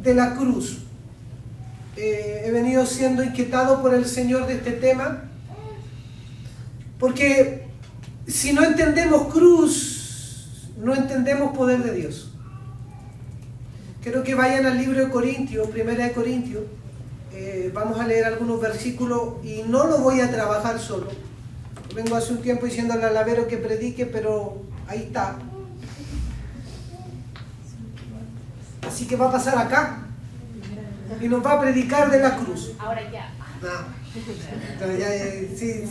de la cruz. He venido siendo inquietado por el Señor de este tema, porque si no entendemos cruz, no entendemos poder de Dios. Quiero que vayan al libro de Corintios, Primera de Corintios. Vamos a leer algunos versículos y no lo voy a trabajar solo. Vengo hace un tiempo diciéndole al Lavero que predique, pero ahí está. Así que va a pasar acá y nos va a predicar de la cruz. Ahora ya. No, sí.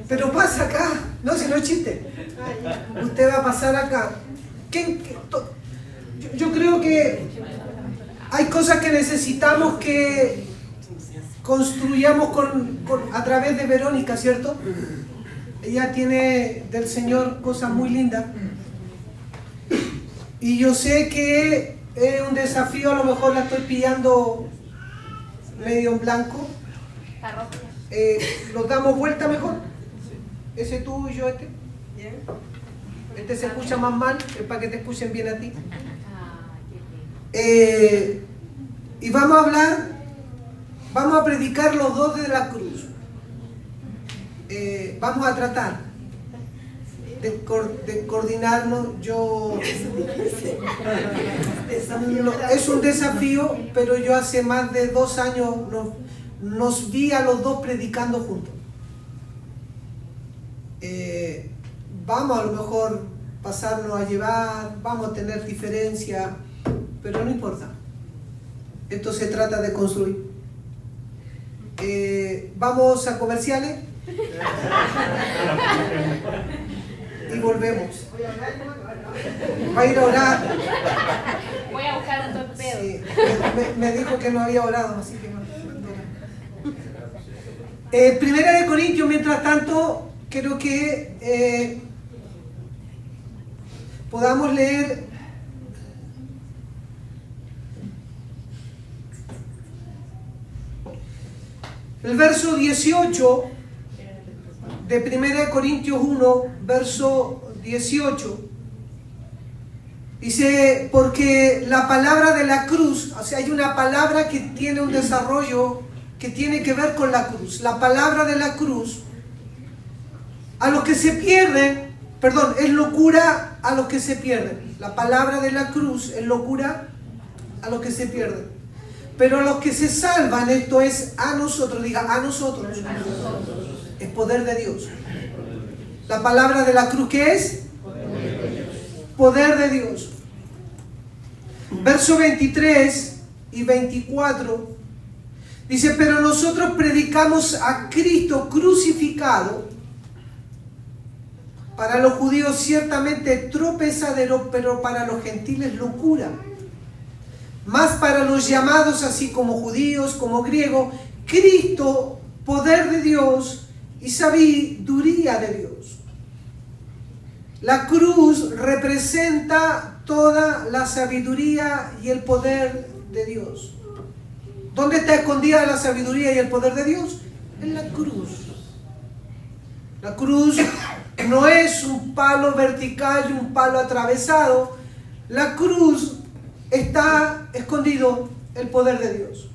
Pero pasa acá, no, si no es chiste. Usted va a pasar acá. Yo creo que hay cosas que necesitamos que construyamos a través de Verónica, ¿cierto? Ella tiene del Señor cosas muy lindas. Y yo sé que es un desafío, a lo mejor la estoy pillando medio en blanco. ¿Los damos vuelta mejor? Ese tú y yo este. Este se escucha más mal, es para que te escuchen bien a ti. Y vamos a hablar, vamos a predicar los dos de la cruz. Vamos a tratar de coordinarnos. Es un desafío, pero yo hace más de 2 años nos vi a los dos predicando juntos. Vamos a lo mejor pasarnos a llevar, vamos a tener diferencias, pero no importa. Esto se trata de construir. Vamos a comerciales y volvemos. Va a ir a orar. Voy a buscar un torpedo. Sí, me dijo que no había orado, así que no. Primera de Corintios, mientras tanto, quiero que podamos leer el verso 18 de Primera de Corintios 1, verso 18. Dice, porque la palabra de la cruz, o sea, hay una palabra que tiene un desarrollo que tiene que ver con la cruz. La palabra de la cruz, a los que se pierden, perdón, es locura a los que se pierden. La palabra de la cruz es locura a los que se pierden. Pero a los que se salvan, esto es a nosotros, diga a nosotros, es poder de Dios. La palabra de la cruz, ¿qué es? Poder de Dios. Verso 23 y 24 dice, pero nosotros predicamos a Cristo crucificado, para los judíos ciertamente tropezadero, pero para los gentiles locura. Más para los llamados, así como judíos, como griegos, Cristo, poder de Dios y sabiduría de Dios. La cruz representa toda la sabiduría y el poder de Dios. ¿Dónde está escondida la sabiduría y el poder de Dios? En la cruz. La cruz no es un palo vertical y un palo atravesado. La cruz está escondido el poder de Dios.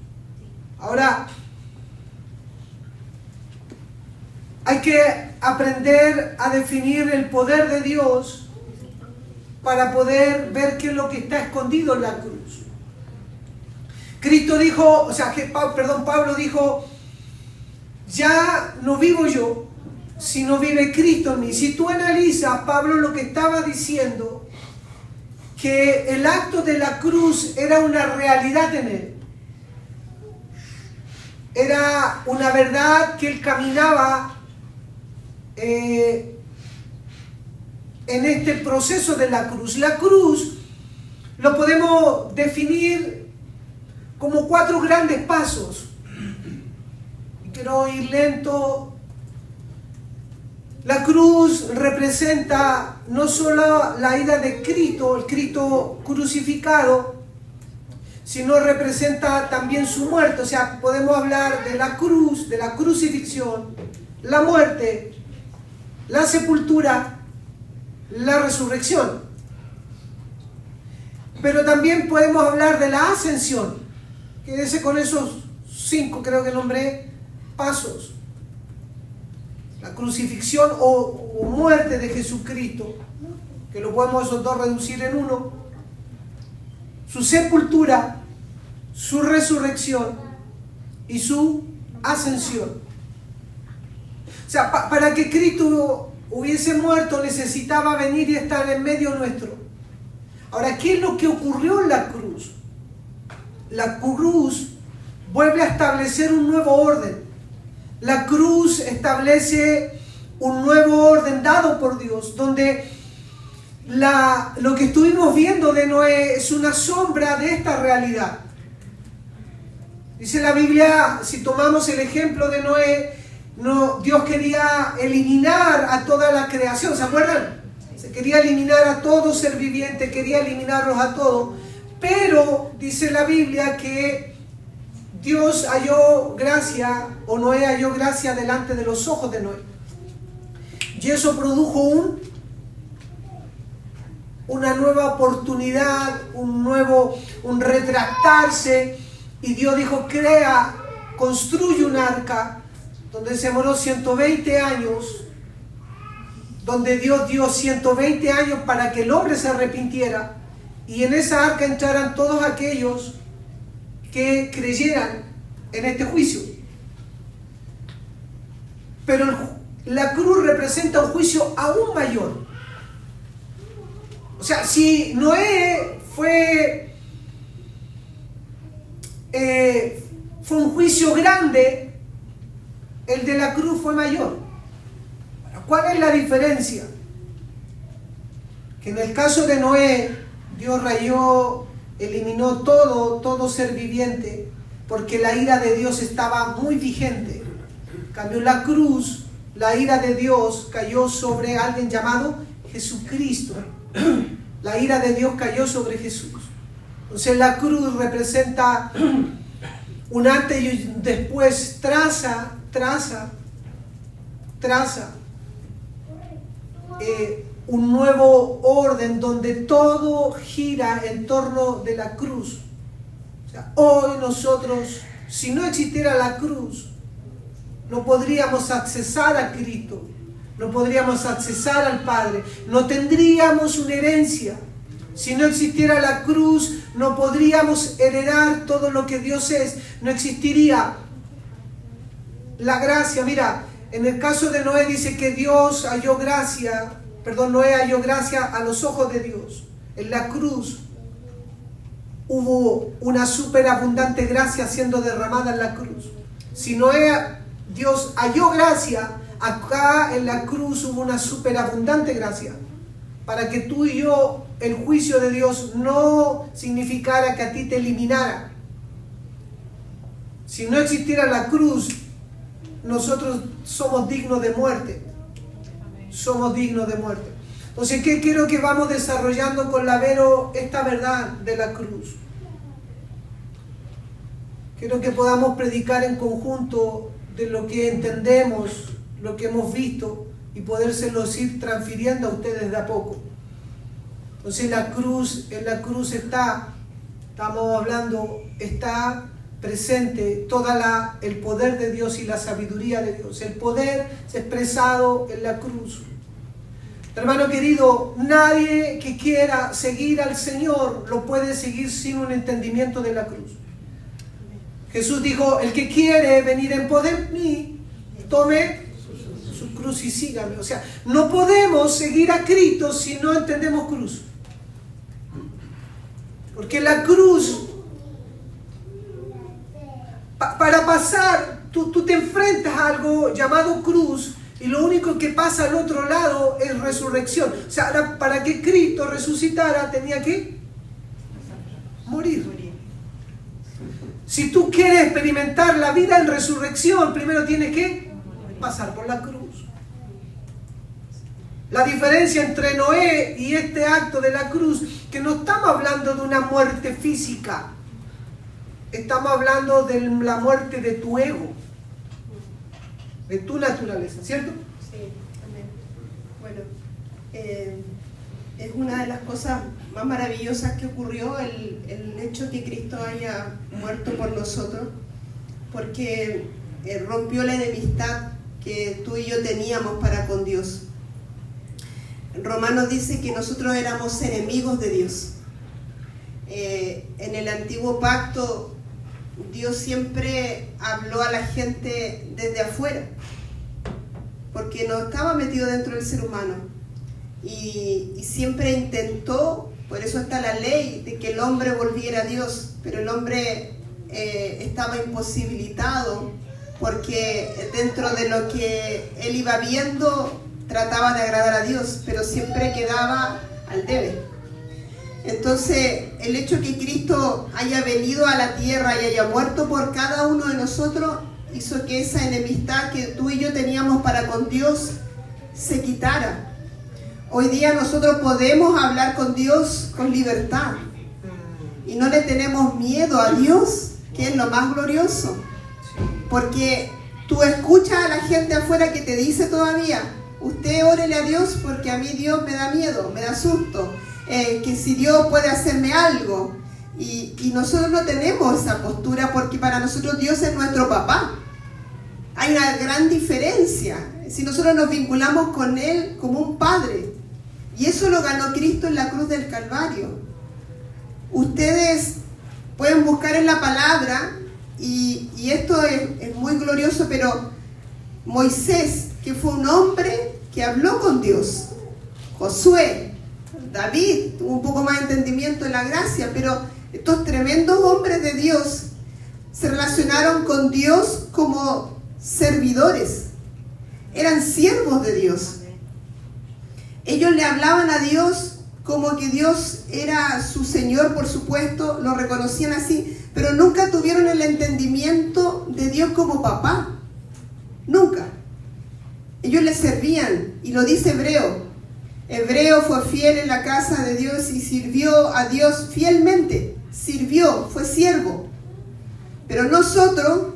Ahora, hay que aprender a definir el poder de Dios para poder ver qué es lo que está escondido en la cruz. Cristo dijo, Pablo dijo, ya no vivo yo, sino vive Cristo en mí. Si tú analizas, Pablo lo que estaba diciendo, que el acto de la cruz era una realidad en él. Era una verdad que él caminaba en este proceso de la cruz. La cruz lo podemos definir como 4 grandes pasos. Quiero ir lento. La cruz representa no solo la ida de Cristo, el Cristo crucificado, sino representa también su muerte. O sea, podemos hablar de la cruz, de la crucifixión, la muerte, la sepultura, la resurrección. Pero también podemos hablar de la ascensión. Quédese con esos 5, creo que nombré, pasos. La crucifixión o muerte de Jesucristo, que lo podemos esos dos reducir en uno. Su sepultura, su resurrección y su ascensión. O sea, para que Cristo hubiese muerto necesitaba venir y estar en medio nuestro. Ahora, ¿qué es lo que ocurrió en la cruz? La cruz vuelve a establecer un nuevo orden. La cruz establece un nuevo orden dado por Dios, donde lo que estuvimos viendo de Noé es una sombra de esta realidad. Dice la Biblia, si tomamos el ejemplo de Noé, Dios quería eliminar a toda la creación, ¿se acuerdan? Se quería eliminar a todo ser viviente, quería eliminarlos a todos, pero dice la Biblia que Dios halló gracia, o Noé halló gracia delante de los ojos de Noé. Y eso produjo una nueva oportunidad, un retractarse, y Dios dijo, construye un arca, donde se demoró 120 años, donde Dios dio 120 años para que el hombre se arrepintiera, y en esa arca entraran todos aquellos que creyeran en este juicio. Pero la cruz representa un juicio aún mayor. O sea, si Noé fue un juicio grande, el de la cruz fue mayor. ¿Cuál es la diferencia? Que en el caso de Noé, Dios eliminó todo ser viviente, porque la ira de Dios estaba muy vigente. En cambio, la cruz, la ira de Dios cayó sobre alguien llamado Jesucristo. La ira de Dios cayó sobre Jesús. Entonces la cruz representa un antes y un después, traza un nuevo orden donde todo gira en torno de la cruz. O sea, hoy nosotros, si no existiera la cruz, no podríamos accesar a Cristo, no podríamos accesar al Padre, no tendríamos una herencia. Si no existiera la cruz, no podríamos heredar todo lo que Dios es, no existiría la gracia. Mira, en el caso de Noé dice que Noé halló gracia a los ojos de Dios. En la cruz hubo una superabundante gracia siendo derramada en la cruz. Si Dios halló gracia, acá en la cruz hubo una superabundante gracia, para que tú y yo, el juicio de Dios no significara que a ti te eliminara. Si no existiera la cruz, nosotros somos dignos de muerte. Somos dignos de muerte. Entonces, ¿qué quiero que vamos desarrollando con la Vero esta verdad de la cruz? Quiero que podamos predicar en conjunto de lo que entendemos, lo que hemos visto, y podérselos ir transfiriendo a ustedes de a poco. Entonces en la cruz está presente el poder de Dios y la sabiduría de Dios. El poder es expresado en la cruz. Hermano querido, nadie que quiera seguir al Señor lo puede seguir sin un entendimiento de la cruz. Jesús dijo, el que quiere venir en poder de mí, tome su cruz y sígame. O sea, no podemos seguir a Cristo si no entendemos cruz. Porque la cruz, para pasar, tú te enfrentas a algo llamado cruz, y lo único que pasa al otro lado es resurrección. O sea, para que Cristo resucitara tenía que morir. Si tú quieres experimentar la vida en resurrección, primero tienes que pasar por la cruz. La diferencia entre Noé y este acto de la cruz, que no estamos hablando de una muerte física, estamos hablando de la muerte de tu ego, de tu naturaleza, ¿cierto? Sí, amén. Bueno, es una de las cosas más maravillosas que ocurrió, el hecho que Cristo haya muerto por nosotros, porque rompió la enemistad que tú y yo teníamos para con Dios. Romanos dice que nosotros éramos enemigos de Dios. En el antiguo pacto, Dios siempre habló a la gente desde afuera, porque no estaba metido dentro del ser humano. Y siempre intentó, por eso está la ley, de que el hombre volviera a Dios, pero el hombre estaba imposibilitado, porque dentro de lo que él iba viendo, trataba de agradar a Dios, pero siempre quedaba al debe. Entonces, el hecho que Cristo haya venido a la tierra y haya muerto por cada uno de nosotros, hizo que esa enemistad que tú y yo teníamos para con Dios se quitara. Hoy día nosotros podemos hablar con Dios con libertad y no le tenemos miedo a Dios, que es lo más glorioso, porque tú escuchas a la gente afuera que te dice todavía: usted órele a Dios porque a mí Dios me da miedo, me da susto, que si Dios puede hacerme algo. Y nosotros no tenemos esa postura, porque para nosotros Dios es nuestro papá. Hay una gran diferencia si nosotros nos vinculamos con Él como un padre. Y eso lo ganó Cristo en la cruz del Calvario. Ustedes pueden buscar en la palabra, y esto es muy glorioso, pero Moisés, que fue un hombre que habló con Dios, Josué, David, tuvo un poco más de entendimiento en la gracia, pero estos tremendos hombres de Dios se relacionaron con Dios como servidores, eran siervos de Dios. Ellos le hablaban a Dios como que Dios era su Señor, por supuesto, lo reconocían así, pero nunca tuvieron el entendimiento de Dios como papá, nunca. Ellos le servían, y lo dice Hebreo. Hebreo fue fiel en la casa de Dios y sirvió a Dios fielmente, sirvió, fue siervo. Pero nosotros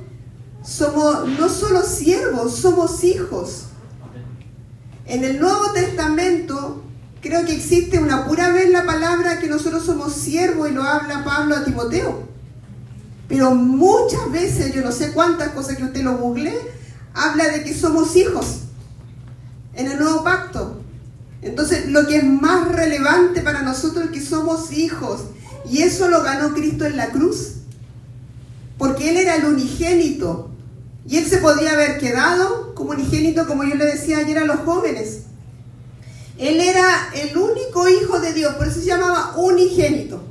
somos no solo siervos, somos hijos. En el Nuevo Testamento creo que existe una pura vez la palabra que nosotros somos siervos, y lo habla Pablo a Timoteo. Pero muchas veces, yo no sé cuántas cosas que usted lo google, habla de que somos hijos en el Nuevo Pacto. Entonces, lo que es más relevante para nosotros es que somos hijos, y eso lo ganó Cristo en la cruz, porque Él era el unigénito, y Él se podía haber quedado como unigénito, como yo le decía ayer a los jóvenes. Él era el único hijo de Dios, por eso se llamaba unigénito.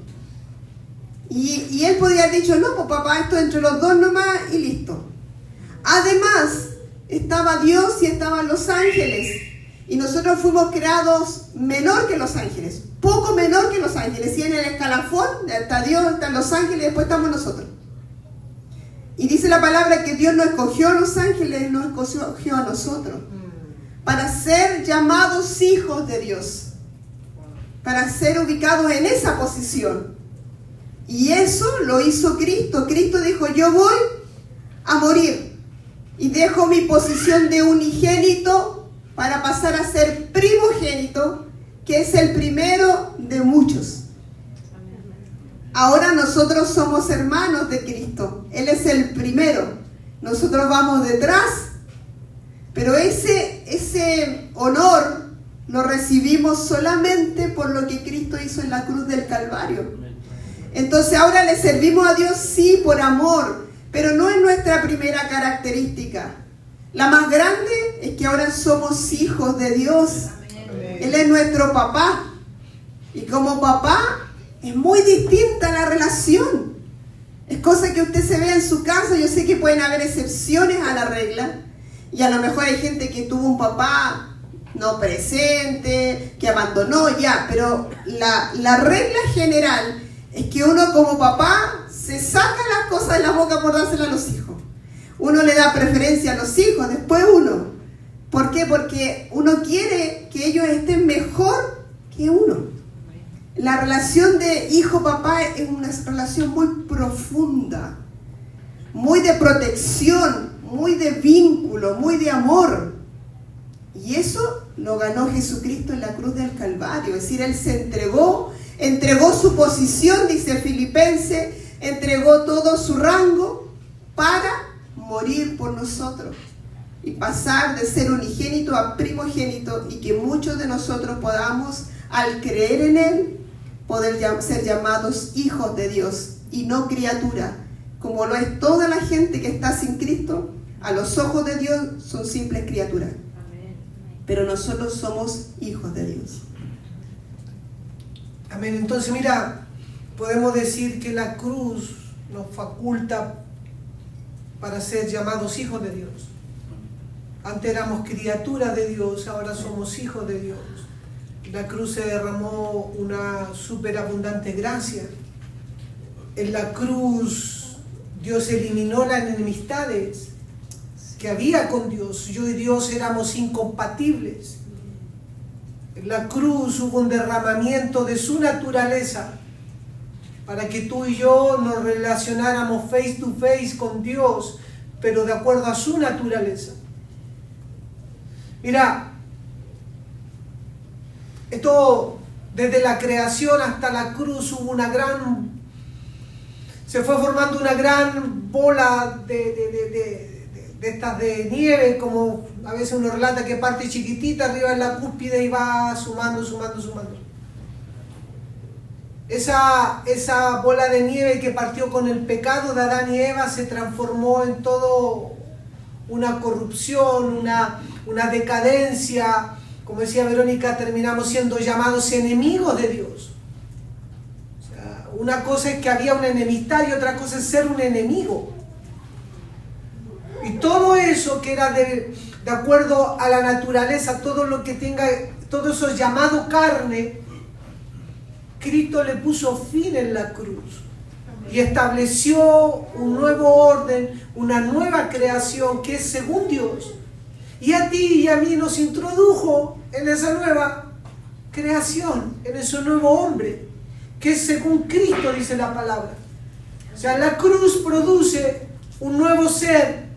Y Él podía haber dicho: no, pues papá, esto entre los dos nomás y listo. Además, estaba Dios y estaban los ángeles. Y nosotros fuimos creados menor que los ángeles, poco menor que los ángeles. Y en el escalafón está Dios, están los ángeles, y después estamos nosotros. Y dice la palabra que Dios no escogió a los ángeles, nos escogió a nosotros, para ser llamados hijos de Dios, para ser ubicados en esa posición. Y eso lo hizo Cristo. Cristo dijo: yo voy a morir y dejo mi posición de unigénito para pasar a ser primogénito, que es el primero de muchos. Ahora nosotros somos hermanos de Cristo. Él es el primero. Nosotros vamos detrás. Pero ese honor lo recibimos solamente por lo que Cristo hizo en la cruz del Calvario. Entonces ahora le servimos a Dios, sí, por amor, pero no es nuestra primera característica. La más grande es que ahora somos hijos de Dios. Él es nuestro papá. Y como papá es muy distinta la relación. Es cosa que usted se vea en su casa. Yo sé que pueden haber excepciones a la regla. Y a lo mejor hay gente que tuvo un papá no presente, que abandonó ya. Pero la regla general es que uno como papá se saca las cosas de la boca por dárselas a los hijos. Uno le da preferencia a los hijos, después uno. ¿Por qué? Porque uno quiere que ellos estén mejor que uno. La relación de hijo-papá es una relación muy profunda, muy de protección, muy de vínculo, muy de amor. Y eso lo ganó Jesucristo en la cruz del Calvario. Es decir, Él se entregó su posición, dice Filipenses, entregó todo su rango para morir por nosotros y pasar de ser unigénito a primogénito, y que muchos de nosotros podamos, al creer en Él, poder ser llamados hijos de Dios y no criatura, como lo es toda la gente que está sin Cristo. A los ojos de Dios son simples criaturas, pero nosotros somos hijos de Dios. Amén. Entonces, mira, podemos decir que la cruz nos faculta para ser llamados hijos de Dios. Antes éramos criaturas de Dios, ahora somos hijos de Dios. En la cruz se derramó una superabundante gracia. En la cruz Dios eliminó las enemistades que había con Dios. Yo y Dios éramos incompatibles. En la cruz hubo un derramamiento de su naturaleza para que tú y yo nos relacionáramos face to face con Dios, pero de acuerdo a su naturaleza. Mira, esto desde la creación hasta la cruz hubo se fue formando una gran bola de estas de nieve, como a veces uno relata que parte chiquitita arriba en la cúspide y va sumando. Esa bola de nieve que partió con el pecado de Adán y Eva se transformó en todo una corrupción, una decadencia. Como decía Verónica, terminamos siendo llamados enemigos de Dios. O sea, una cosa es que había una enemistad y otra cosa es ser un enemigo. Y todo eso que era de acuerdo a la naturaleza, todo lo que tenga, todo eso llamado carne, Cristo le puso fin en la cruz y estableció un nuevo orden, una nueva creación que es según Dios. Y a ti y a mí nos introdujo en esa nueva creación, en ese nuevo hombre, que es según Cristo, dice la palabra. O sea, la cruz produce un nuevo ser,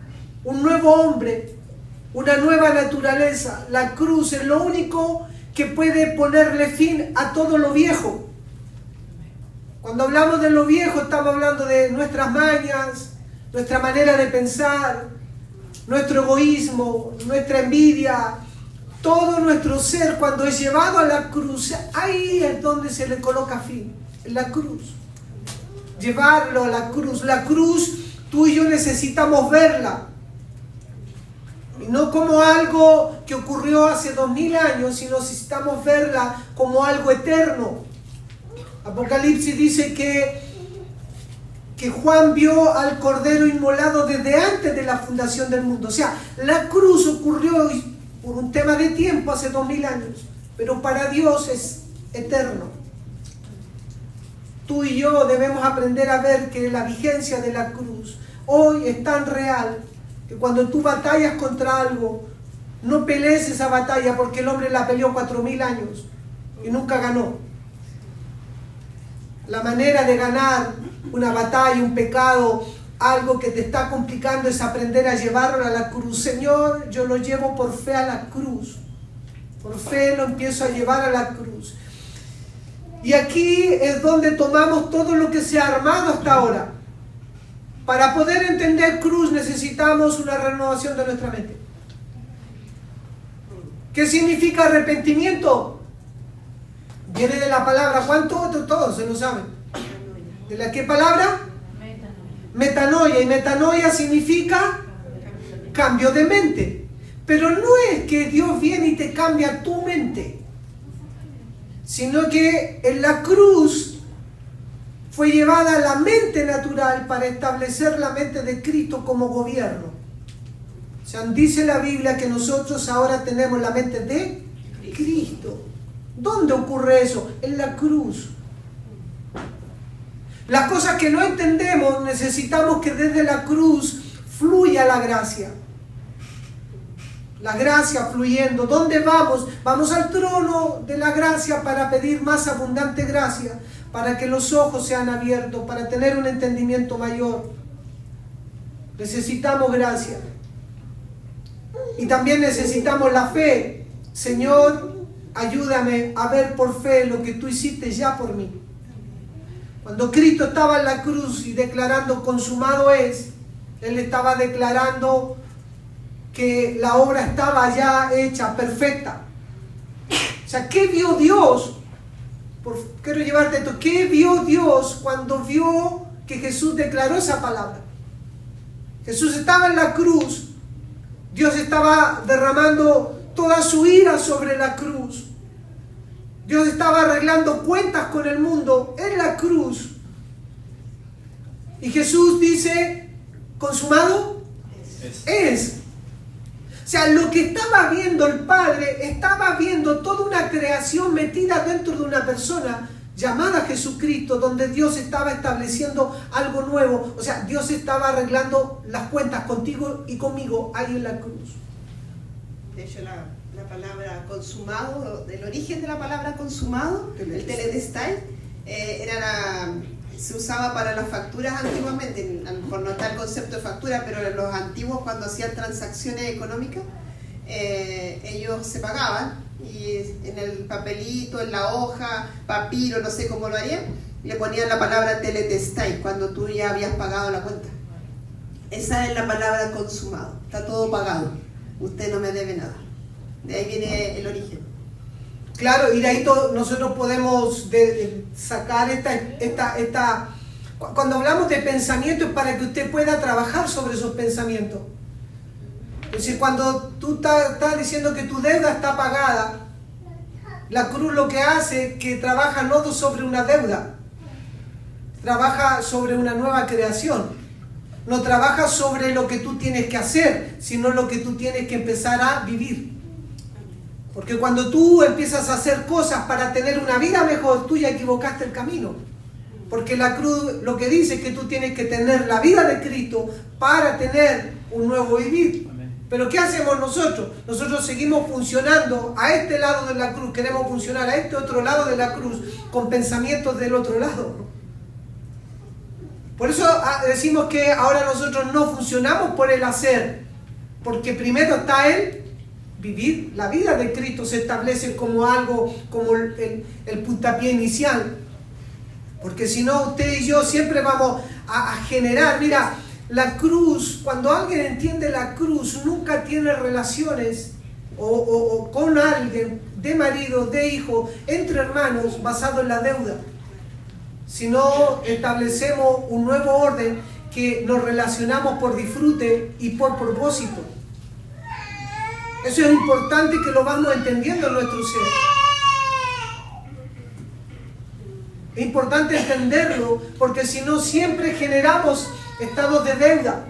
un nuevo hombre, una nueva naturaleza. La cruz es lo único que puede ponerle fin a todo lo viejo. Cuando hablamos de lo viejo, estamos hablando de nuestras mañas, nuestra manera de pensar, nuestro egoísmo, nuestra envidia, todo nuestro ser. Cuando es llevado a la cruz, ahí es donde se le coloca fin, en la cruz. Llevarlo a la cruz. La cruz, tú y yo necesitamos verla. Y no como algo que ocurrió hace 2000 años, sino necesitamos verla como algo eterno. Apocalipsis dice que Juan vio al Cordero inmolado desde antes de la fundación del mundo. O sea, la cruz ocurrió por un tema de tiempo hace 2000 años, pero para Dios es eterno. Tú y yo debemos aprender a ver que la vigencia de la cruz hoy es tan real que cuando tú batallas contra algo, no pelees esa batalla, porque el hombre la peleó 4000 años y nunca ganó. La manera de ganar una batalla, un pecado, algo que te está complicando, es aprender a llevarlo a la cruz. Señor, yo lo llevo por fe a la cruz. Por fe lo empiezo a llevar a la cruz. Y aquí es donde tomamos todo lo que se ha armado hasta ahora. Para poder entender cruz necesitamos una renovación de nuestra mente. ¿Qué significa arrepentimiento? Viene de la palabra, ¿cuánto? Todos se lo saben. ¿De la qué palabra? Metanoia. Y metanoia significa cambio de mente. Pero no es que Dios viene y te cambia tu mente, sino que en la cruz fue llevada la mente natural para establecer la mente de Cristo como gobierno. O sea, dice la Biblia que nosotros ahora tenemos la mente de Cristo. ¿Dónde ocurre eso? En la cruz. Las cosas que no entendemos, necesitamos que desde la cruz fluya la gracia. La gracia fluyendo. ¿Dónde vamos? Vamos al trono de la gracia para pedir más abundante gracia, para que los ojos sean abiertos, para tener un entendimiento mayor. Necesitamos gracia. Y también necesitamos la fe. Señor, ayúdame a ver por fe lo que tú hiciste ya por mí. Cuando Cristo estaba en la cruz y declarando consumado es, Él estaba declarando que la obra estaba ya hecha, perfecta. O sea, ¿qué vio Dios? Quiero llevarte esto. ¿Qué vio Dios cuando vio que Jesús declaró esa palabra? Jesús estaba en la cruz. Dios estaba derramando toda su ira sobre la cruz. Dios estaba arreglando cuentas con el mundo en la cruz. Y Jesús dice, ¿consumado? Es. O sea, lo que estaba viendo el Padre, estaba viendo toda una creación metida dentro de una persona llamada Jesucristo, donde Dios estaba estableciendo algo nuevo. O sea, Dios estaba arreglando las cuentas contigo y conmigo ahí en la cruz. De hecho, la palabra consumado, el origen de la palabra consumado, el teletestai, se usaba para las facturas antiguamente. A lo mejor no está el concepto de factura, pero los antiguos, cuando hacían transacciones económicas, ellos se pagaban y en el papelito, en la hoja, papiro, no sé cómo lo harían, le ponían la palabra teletestai cuando tú ya habías pagado la cuenta. Esa es la palabra consumado, está todo pagado, usted no me debe nada. De ahí viene el origen. Claro, y de ahí nosotros podemos sacar esta... Cuando hablamos de pensamientos, es para que usted pueda trabajar sobre esos pensamientos. Es decir, cuando tú estás diciendo que tu deuda está pagada, la cruz lo que hace es que trabaja no sobre una deuda, trabaja sobre una nueva creación. No trabaja sobre lo que tú tienes que hacer, sino lo que tú tienes que empezar a vivir. Porque cuando tú empiezas a hacer cosas para tener una vida mejor, tú ya equivocaste el camino. Porque la cruz lo que dice es que tú tienes que tener la vida de Cristo para tener un nuevo vivir. Pero ¿qué hacemos nosotros? Nosotros seguimos funcionando a este lado de la cruz, queremos funcionar a este otro lado de la cruz con pensamientos del otro lado. Por eso decimos que ahora nosotros no funcionamos por el hacer, porque primero está el vivir. La vida de Cristo se establece como algo, como el puntapié inicial. Porque si no, usted y yo siempre vamos a generar. Mira, la cruz, cuando alguien entiende la cruz, nunca tiene relaciones o con alguien, de marido, de hijo, entre hermanos, basado en la deuda. Sino establecemos un nuevo orden que nos relacionamos por disfrute y por propósito. Eso es importante que lo vamos entendiendo en nuestro ser. Es importante entenderlo, porque si no siempre generamos estados de deuda.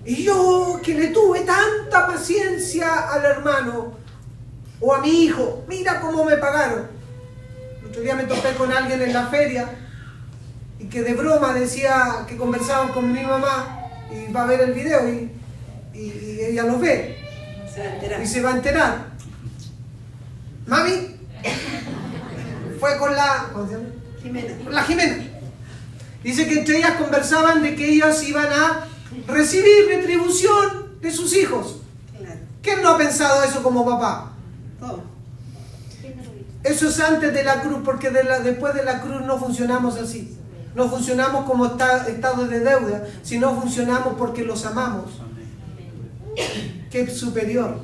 Y yo que le tuve tanta paciencia al hermano o a mi hijo, mira cómo me pagaron. El otro día me topé con alguien en la feria y que de broma decía que conversaban con mi mamá y va a ver el video y ella lo ve y se va a enterar. Mami fue con la Jimena. Dice que entre ellas conversaban de que ellas iban a recibir retribución de sus hijos. ¿Quién no ha pensado eso como papá? Eso es antes de la cruz, porque después de la cruz no funcionamos así. No funcionamos como estado de deuda, sino funcionamos porque los amamos. Que es superior.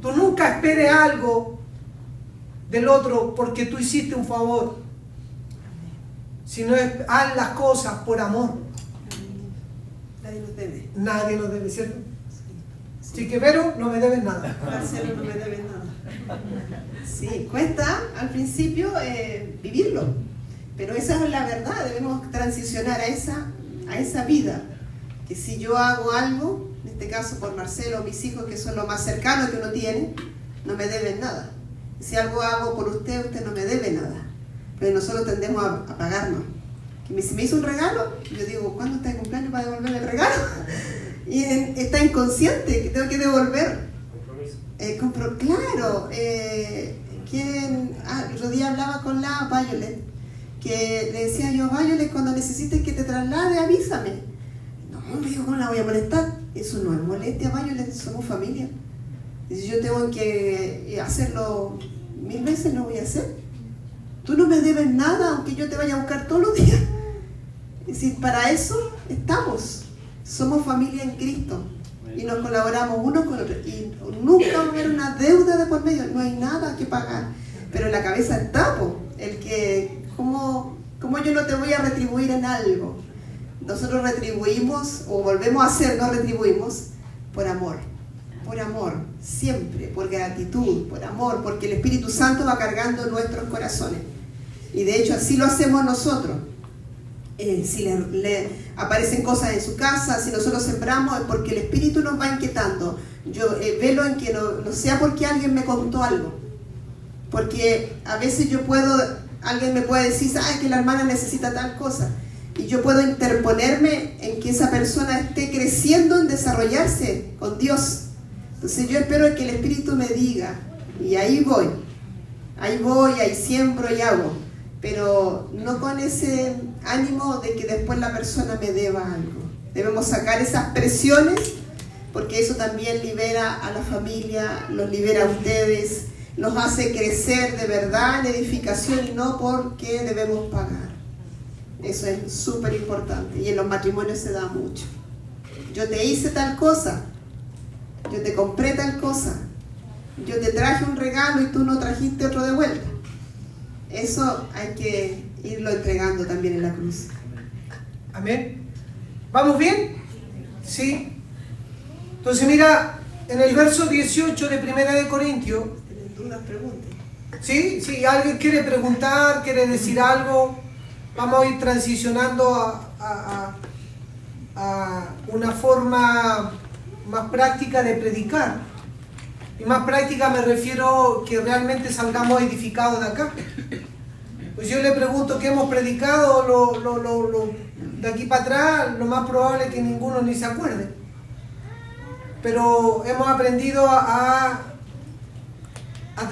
Tú nunca esperes algo del otro porque tú hiciste un favor, sino haz las cosas por amor. Nadie nos debe, ¿cierto? Chiquevero, no me debes nada. Marcelo, no me debes nada. Sí, cuesta al principio vivirlo, pero esa es la verdad. Debemos transicionar a esa vida, que si yo hago algo, en este caso por Marcelo o mis hijos, que son lo más cercano que uno tiene, no me deben nada. Si algo hago por usted, usted no me debe nada. Pero nosotros tendemos a pagarnos. Que si me hizo un regalo, yo digo, ¿cuándo está de cumpleaños para devolver el regalo? Y está inconsciente que tengo que devolver. Claro. El otro día hablaba con la Violet, que le decía yo, Violet, cuando necesites que te traslade, avísame. No, me dijo, ¿cómo la voy a molestar? Eso no es molestia, Violet, somos familia. Y si yo tengo que hacerlo 1000 veces, lo voy a hacer. Tú no me debes nada, aunque yo te vaya a buscar todos los días. Es decir, para eso estamos. Somos familia en Cristo. Y nos colaboramos unos con otros. Y nunca va a haber una deuda de por medio. No hay nada que pagar. Pero en la cabeza está, el que, ¿cómo yo no te voy a retribuir en algo? Nosotros retribuimos, o volvemos a hacer, no retribuimos, por amor. Por amor, siempre, por gratitud, por amor, porque el Espíritu Santo va cargando nuestros corazones. Y de hecho así lo hacemos nosotros. Si le aparecen cosas en su casa, si nosotros sembramos, es porque el Espíritu nos va inquietando. Yo velo en que no sea porque alguien me contó algo. Porque a veces alguien me puede decir, ¿sabes que la hermana necesita tal cosa? Y yo puedo interponerme en que esa persona esté creciendo en desarrollarse con Dios. Entonces yo espero que el Espíritu me diga, y ahí voy, ahí siembro y hago, pero no con ese ánimo de que después la persona me deba algo. Debemos sacar esas presiones, porque eso también libera a la familia, los libera a ustedes, los hace crecer de verdad en edificación y no porque debemos pagar. Eso es súper importante, y en los matrimonios se da mucho. Yo te hice tal cosa, yo te compré tal cosa, yo te traje un regalo y tú no trajiste otro de vuelta. Eso hay que irlo entregando también en la cruz. Amén. ¿Vamos bien? Sí. Entonces mira, en el verso 18 de 1 de Corintios. ¿Tienen dudas? Pregunten. Sí, si alguien quiere preguntar, quiere decir algo, vamos a ir transicionando a una forma más práctica de predicar. Y más práctica me refiero que realmente salgamos edificados de acá. Pues yo le pregunto qué hemos predicado, de aquí para atrás, lo más probable es que ninguno ni se acuerde. Pero hemos aprendido a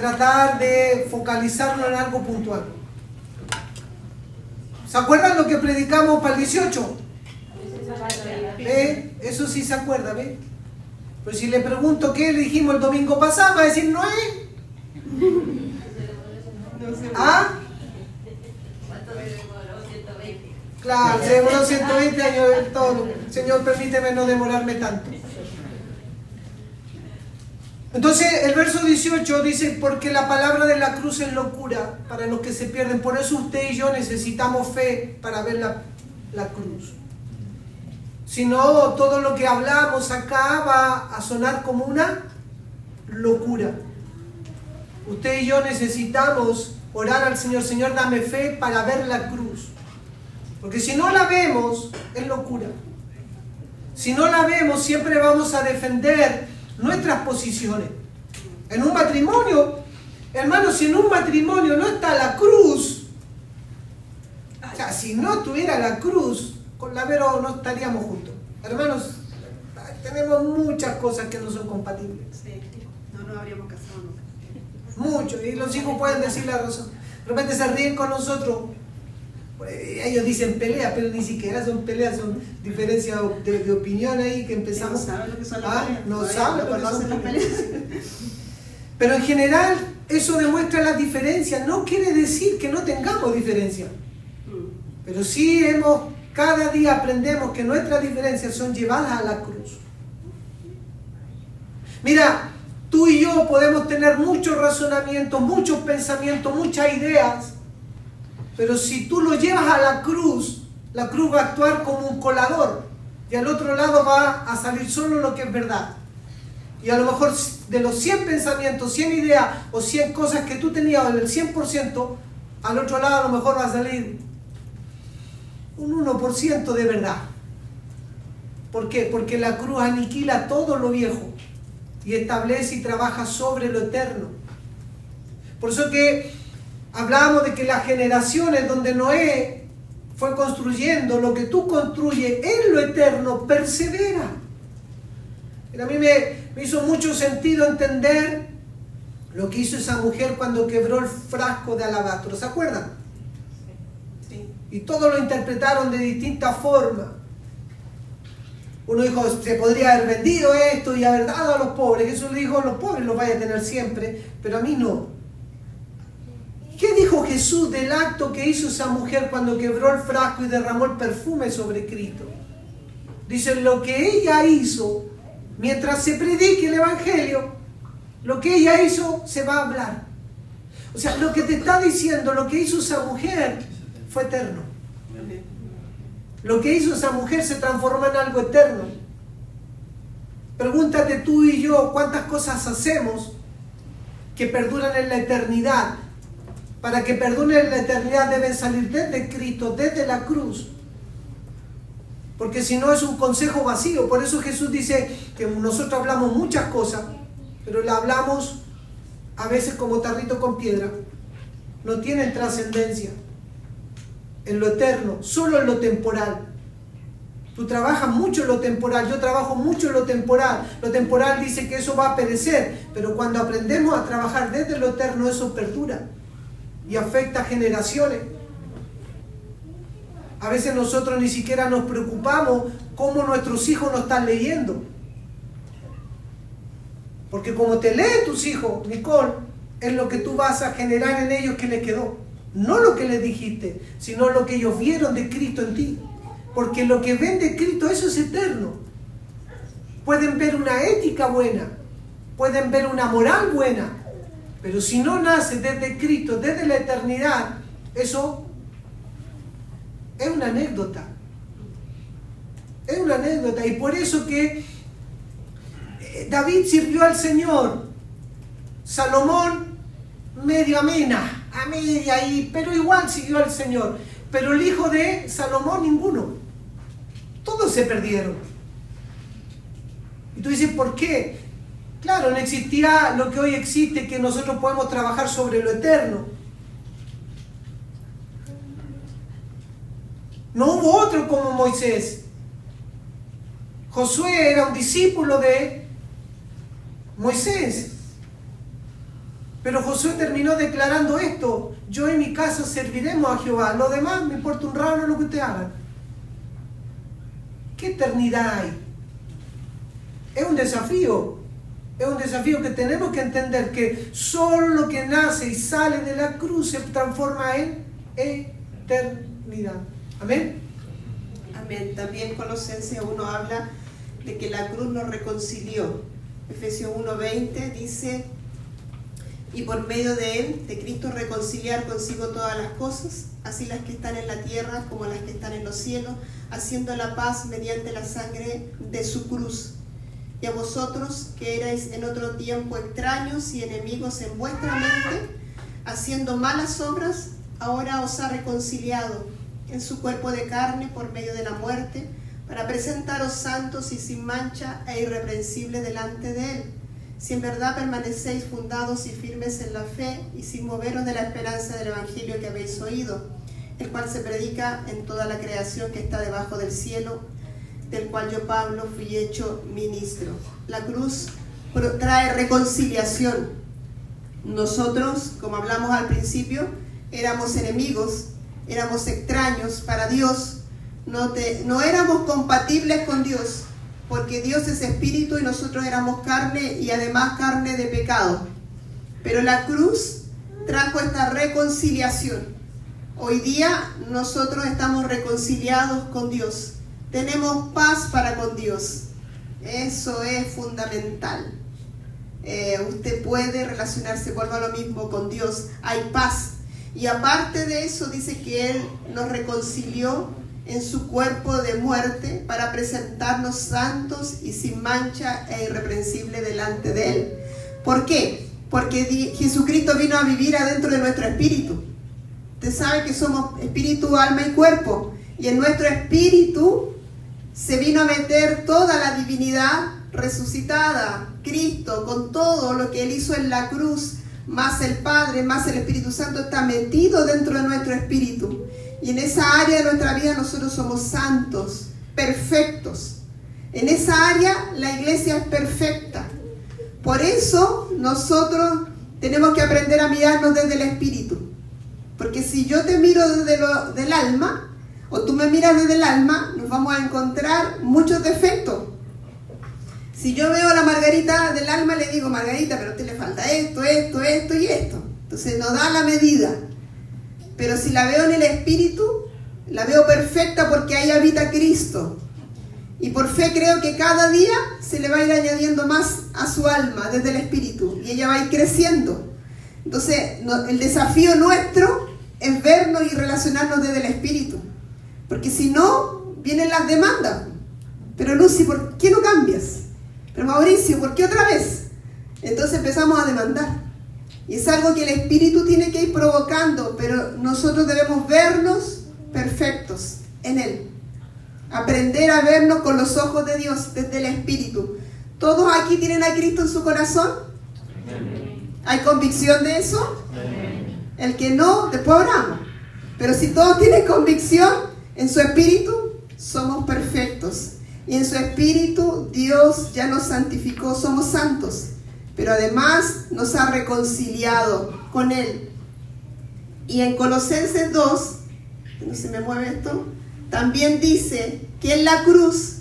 tratar de focalizarnos en algo puntual. ¿Se acuerdan lo que predicamos para el 18? ¿Ve? Eso sí se acuerda, ¿ve? Pero si le pregunto qué le dijimos el domingo pasado, va a decir Noé. ¿Ah? Claro, se demoró 120 años del todo. Señor, permíteme no demorarme tanto. Entonces, el verso 18 dice, porque la palabra de la cruz es locura para los que se pierden. Por eso usted y yo necesitamos fe para ver la cruz. Si no, todo lo que hablamos acá va a sonar como una locura. Usted y yo necesitamos orar al Señor. Señor, dame fe para ver la cruz. Porque si no la vemos, es locura. Si no la vemos, siempre vamos a defender nuestras posiciones. En un matrimonio, hermanos, si en un matrimonio no está la cruz, o sea, si no tuviera la cruz, con la Vero no estaríamos juntos. Hermanos, tenemos muchas cosas que no son compatibles. Sí, no nos habríamos casado nunca. Mucho, y los hijos pueden decir la razón. De repente se ríen con nosotros. Ellos dicen peleas, pero ni siquiera son peleas, son diferencias de opinión ahí que empezamos. No saben lo que son las peleas. No saben lo que son las peleas. Pero en general eso demuestra las diferencias. No quiere decir que no tengamos diferencias. Pero sí cada día aprendemos que nuestras diferencias son llevadas a la cruz. Mira, tú y yo podemos tener muchos razonamientos, muchos pensamientos, muchas ideas. Pero si tú lo llevas a la cruz va a actuar como un colador y al otro lado va a salir solo lo que es verdad. Y a lo mejor de los 100 pensamientos, 100 ideas o 100 cosas que tú tenías, el 100%, al otro lado a lo mejor va a salir un 1% de verdad. ¿Por qué? Porque la cruz aniquila todo lo viejo y establece y trabaja sobre lo eterno. Por eso que hablábamos de que las generaciones donde Noé fue construyendo, lo que tú construyes en lo eterno persevera. A mí me hizo mucho sentido entender lo que hizo esa mujer cuando quebró el frasco de alabastro. ¿Se acuerdan? Sí. Y todos lo interpretaron de distintas formas. Uno dijo, se podría haber vendido esto y haber dado a los pobres. Jesús le dijo, los pobres los vaya a tener siempre, pero a mí no. ¿Qué dijo Jesús del acto que hizo esa mujer cuando quebró el frasco y derramó el perfume sobre Cristo? Dice, lo que ella hizo, mientras se predique el Evangelio, lo que ella hizo se va a hablar. O sea, lo que te está diciendo, lo que hizo esa mujer fue eterno. Lo que hizo esa mujer se transformó en algo eterno. Pregúntate tú y yo cuántas cosas hacemos que perduran en la eternidad. Para que perduren en la eternidad deben salir desde Cristo, desde la cruz. Porque si no es un consejo vacío. Por eso Jesús dice que nosotros hablamos muchas cosas, pero la hablamos a veces como tarrito con piedra. No tienen trascendencia en lo eterno, solo en lo temporal. Tú trabajas mucho en lo temporal, yo trabajo mucho en lo temporal. Lo temporal dice que eso va a perecer, pero cuando aprendemos a trabajar desde lo eterno, eso perdura y afecta a generaciones. A veces nosotros ni siquiera nos preocupamos cómo nuestros hijos nos están leyendo. Porque como te leen tus hijos, Nicole, es lo que tú vas a generar en ellos que les quedó. No lo que les dijiste, sino lo que ellos vieron de Cristo en ti. Porque lo que ven de Cristo, eso es eterno. Pueden ver una ética buena, pueden ver una moral buena, pero si no nace desde Cristo, desde la eternidad, eso es una anécdota. Es una anécdota. Y por eso que David sirvió al Señor. Salomón, medio a media ahí, pero igual siguió al Señor. Pero el hijo de Salomón, ninguno. Todos se perdieron. Y tú dices, ¿por qué? Claro, no existía lo que hoy existe, que nosotros podemos trabajar sobre lo eterno. No hubo otro como Moisés. Josué era un discípulo de Moisés. Pero Josué terminó declarando esto: yo y mi casa serviremos a Jehová, lo demás me importa un rábano lo que ustedes hagan. ¿Qué eternidad hay? Es un desafío que tenemos que entender, que solo lo que nace y sale de la cruz se transforma en eternidad. Amén. Amén. También Colosenses 1 habla de que la cruz nos reconcilió. Efesios 1:20 dice: y por medio de él, de Cristo, reconciliar consigo todas las cosas, así las que están en la tierra como las que están en los cielos, haciendo la paz mediante la sangre de su cruz. Y a vosotros, que erais en otro tiempo extraños y enemigos en vuestra mente, haciendo malas obras, ahora os ha reconciliado en su cuerpo de carne por medio de la muerte, para presentaros santos y sin mancha e irreprensibles delante de él. Si en verdad permanecéis fundados y firmes en la fe y sin moveros de la esperanza del Evangelio que habéis oído, el cual se predica en toda la creación que está debajo del cielo, del cual yo, Pablo, fui hecho ministro. La cruz trae reconciliación. Nosotros, como hablamos al principio, éramos enemigos, éramos extraños para Dios, no éramos compatibles con Dios, porque Dios es espíritu y nosotros éramos carne, y además carne de pecado. Pero la cruz trajo esta reconciliación. Hoy día nosotros estamos reconciliados con Dios. Tenemos paz para con Dios. Eso es fundamental. Usted puede relacionarse, vuelvo a lo mismo, con Dios. Hay paz. Y aparte de eso, dice que Él nos reconcilió en su cuerpo de muerte para presentarnos santos y sin mancha e irreprensible delante de Él. ¿Por qué? Porque Jesucristo vino a vivir adentro de nuestro espíritu. Usted sabe que somos espíritu, alma y cuerpo. Y en nuestro espíritu se vino a meter toda la divinidad resucitada, Cristo, con todo lo que Él hizo en la cruz, más el Padre, más el Espíritu Santo, está metido dentro de nuestro espíritu. Y en esa área de nuestra vida nosotros somos santos, perfectos. En esa área la iglesia es perfecta. Por eso nosotros tenemos que aprender a mirarnos desde el espíritu. Porque si yo te miro desde del alma, o tú me miras desde el alma, nos vamos a encontrar muchos defectos. Si yo veo a la Margarita del alma, le digo, Margarita, pero a usted le falta esto, esto, esto y esto. Entonces nos da la medida. Pero si la veo en el espíritu, la veo perfecta porque ahí habita Cristo. Y por fe creo que cada día se le va a ir añadiendo más a su alma desde el espíritu. Y ella va a ir creciendo. Entonces, el desafío nuestro es vernos y relacionarnos desde el espíritu. Porque si no, vienen las demandas. Pero Lucy, ¿por qué no cambias? Pero Mauricio, ¿por qué otra vez? Entonces empezamos a demandar. Y es algo que el espíritu tiene que ir provocando, pero nosotros debemos vernos perfectos en Él. Aprender a vernos con los ojos de Dios desde el espíritu. ¿Todos aquí tienen a Cristo en su corazón? ¿Hay convicción de eso? El que no, después oramos. Pero si todos tienen convicción en su espíritu, somos perfectos. Y en su espíritu Dios ya nos santificó, somos santos. Pero además nos ha reconciliado con Él. Y en Colosenses 2, no se me mueve esto, también dice que en la cruz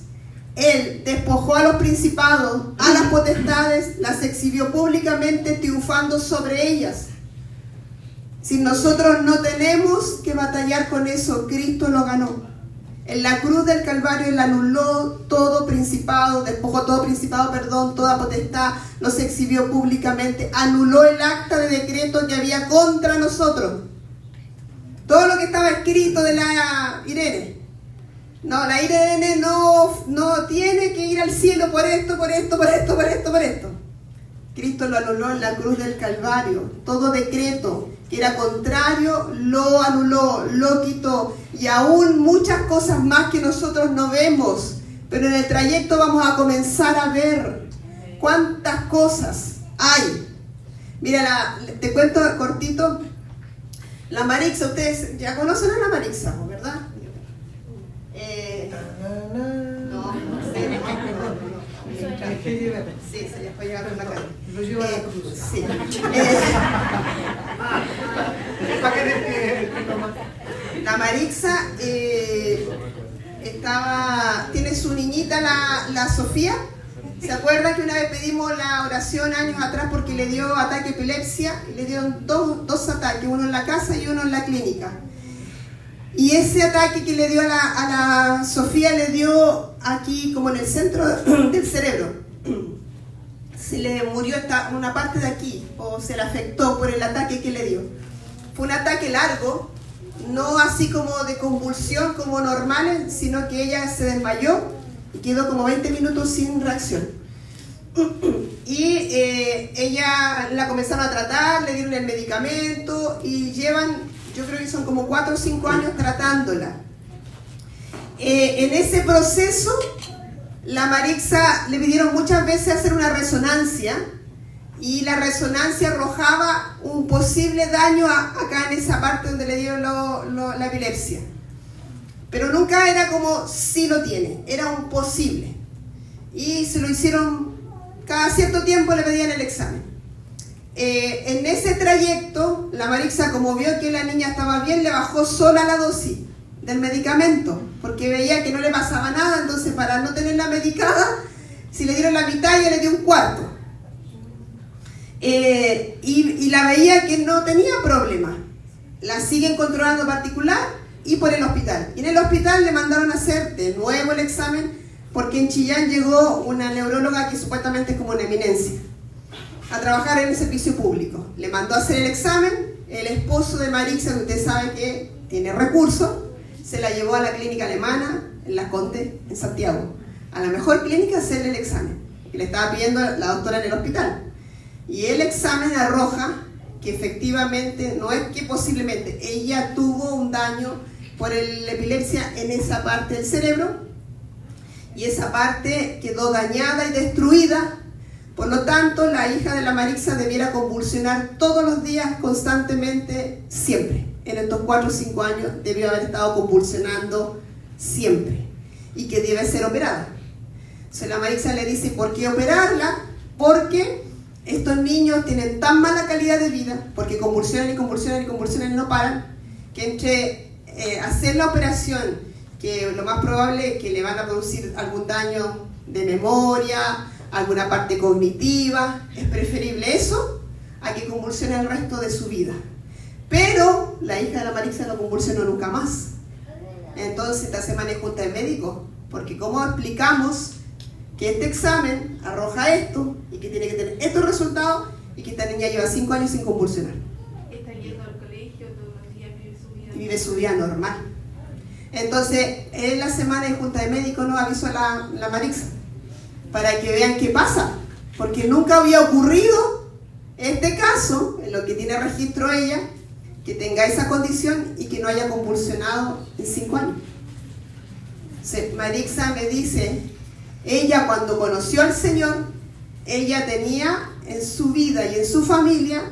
Él despojó a los principados, a las potestades, las exhibió públicamente triunfando sobre ellas. Si nosotros no tenemos que batallar con eso, Cristo lo ganó. En la cruz del Calvario Él anuló todo principado, despojó todo principado, toda potestad, los exhibió públicamente, anuló el acta de decreto que había contra nosotros. Todo lo que estaba escrito de la Irene. No, la Irene no tiene que ir al cielo por esto. Cristo lo anuló en la cruz del Calvario. Todo decreto que era contrario lo anuló, lo quitó. Y aún muchas cosas más que nosotros no vemos. Pero en el trayecto vamos a comenzar a ver cuántas cosas hay. Mira, te cuento cortito. La Marixa, ustedes ya conocen a la Marixa, ¿verdad? No sé. Sí, se les puede llevar en la calle. Lo lleva a la cruz. Sí. La Marixa tiene su niñita, la Sofía. ¿Se acuerdan que una vez pedimos la oración años atrás porque le dio ataque de epilepsia? Y le dieron dos ataques, uno en la casa y uno en la clínica. Y ese ataque que le dio a la Sofía le dio aquí como en el centro del cerebro. Se le murió una parte de aquí, o se le afectó por el ataque que le dio. Fue un ataque largo, no así como de convulsión como normales, sino que ella se desmayó y quedó como 20 minutos sin reacción. Y ella la comenzaron a tratar, le dieron el medicamento y llevan, yo creo que son como 4 o 5 años tratándola. En ese proceso, la Marixa le pidieron muchas veces hacer una resonancia y la resonancia arrojaba un posible daño acá en esa parte donde le dio la epilepsia. Pero nunca era como sí lo tiene, era un posible. Y se lo hicieron, cada cierto tiempo le pedían el examen. En ese trayecto, la Marixa, como vio que la niña estaba bien, le bajó sola la dosis del medicamento, porque veía que no le pasaba nada, entonces para no tenerla medicada, si le dieron la mitad, ella le dio un cuarto. Y la veía que no tenía problema. La siguen controlando particular y por el hospital. Y en el hospital le mandaron a hacer de nuevo el examen, porque en Chillán llegó una neuróloga que supuestamente es como una eminencia, a trabajar en el servicio público. Le mandó a hacer el examen, el esposo de Marixa, que usted sabe que tiene recursos, se la llevó a la clínica alemana, en Las Condes, en Santiago, a la mejor clínica a hacerle el examen, que le estaba pidiendo la doctora en el hospital. Y el examen arroja que efectivamente, no es que posiblemente, ella tuvo un daño por la epilepsia en esa parte del cerebro, y esa parte quedó dañada y destruida. Por lo tanto, la hija de la Marixa debiera convulsionar todos los días, constantemente, siempre. En estos 4 o 5 años debió haber estado convulsionando siempre, y que debe ser operada. Entonces la Marixa le dice, ¿por qué operarla? Porque estos niños tienen tan mala calidad de vida, porque convulsionan y convulsionan y convulsionan y no paran, que entre hacer la operación, que lo más probable es que le van a producir algún daño de memoria, alguna parte cognitiva. Es preferible eso a que convulsione el resto de su vida. Pero la hija de la Marixa no convulsionó nunca más. Entonces esta semana hay junta de médicos, porque ¿cómo explicamos que este examen arroja esto y que tiene que tener estos resultados y que esta niña lleva 5 años sin convulsionar? Está yendo al colegio todos los días, vive su vida normal. Entonces, en la semana de junta de médicos nos avisó la Marixa para que vean qué pasa, porque nunca había ocurrido este caso, en lo que tiene registro ella, que tenga esa condición y que no haya convulsionado en 5 años. Entonces, Marixa me dice, ella cuando conoció al Señor, ella tenía en su vida y en su familia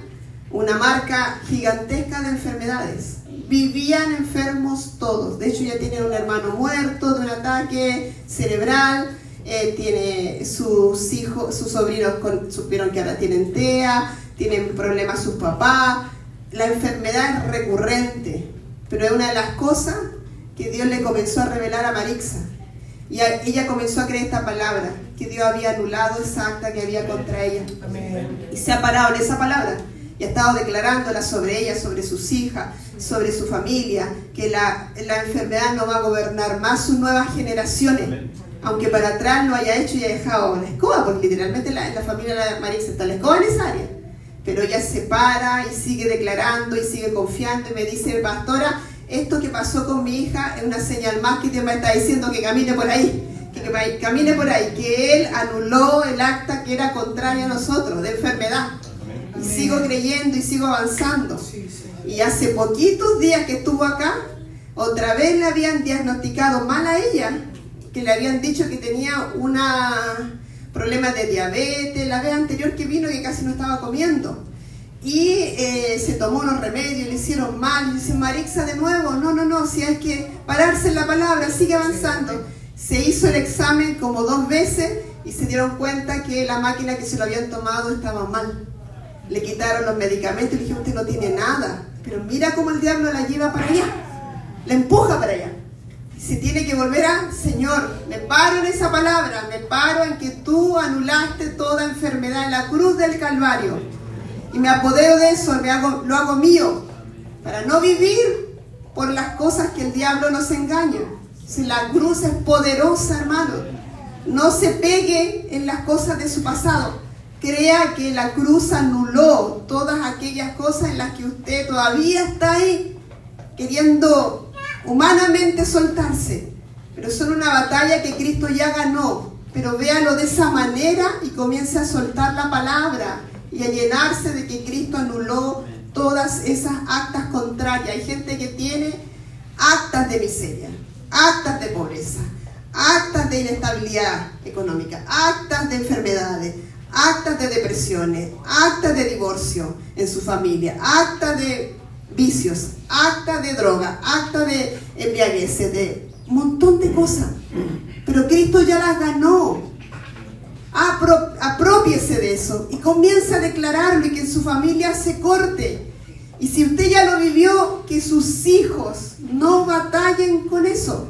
una marca gigantesca de enfermedades. Vivían enfermos todos. De hecho, ella tiene un hermano muerto de un ataque cerebral. Tiene sus hijos, sus sobrinos supieron que ahora tienen TEA, tienen problemas sus papás. La enfermedad es recurrente, pero es una de las cosas que Dios le comenzó a revelar a Marixa. Y ella comenzó a creer esta palabra, que Dios había anulado esa acta que había contra ella. Amén. Y se ha parado en esa palabra y ha estado declarándola sobre ella, sobre sus hijas, sobre su familia, que la enfermedad no va a gobernar más sus nuevas generaciones. Amén. Aunque para atrás lo haya hecho y haya dejado la escoba, porque literalmente en la familia de Marixa está la escoba en esa área. Pero ella se para y sigue declarando y sigue confiando y me dice, pastora, esto que pasó con mi hija es una señal más que Dios me está diciendo que camine por ahí, que camine por ahí, que Él anuló el acta que era contraria a nosotros, de enfermedad. Y sigo creyendo y sigo avanzando. Y hace poquitos días que estuvo acá, otra vez le habían diagnosticado mal a ella, que le habían dicho que tenía problemas de diabetes, la vez anterior que vino que casi no estaba comiendo. Y se tomó unos remedios, le hicieron mal, y dice, Marixa de nuevo, no, si hay que pararse en la palabra, sigue avanzando. Se hizo el examen como 2 veces y se dieron cuenta que la máquina que se lo habían tomado estaba mal. Le quitaron los medicamentos y le dijeron, usted no tiene nada, pero mira cómo el diablo la lleva para allá, la empuja para allá. Se tiene que volver a, Señor, me paro en esa palabra, me paro en que tú anulaste toda enfermedad en la cruz del Calvario. Y me apodero de eso, lo hago mío, para no vivir por las cosas que el diablo nos engaña. Si la cruz es poderosa, hermano, no se pegue en las cosas de su pasado. Crea que la cruz anuló todas aquellas cosas en las que usted todavía está ahí, queriendo humanamente soltarse. Pero son una batalla que Cristo ya ganó. Pero véalo de esa manera y comience a soltar la palabra y a llenarse de que Cristo anuló todas esas actas contrarias. Hay gente que tiene actas de miseria, actas de pobreza, actas de inestabilidad económica, actas de enfermedades, actas de depresiones, actas de divorcio en su familia, actas de vicios, actas de droga, actas de embriaguez, de un montón de cosas. Pero Cristo ya las ganó. Aprópiese de eso y comience a declararlo y que en su familia se corte. Y si usted ya lo vivió, que sus hijos no batallen con eso.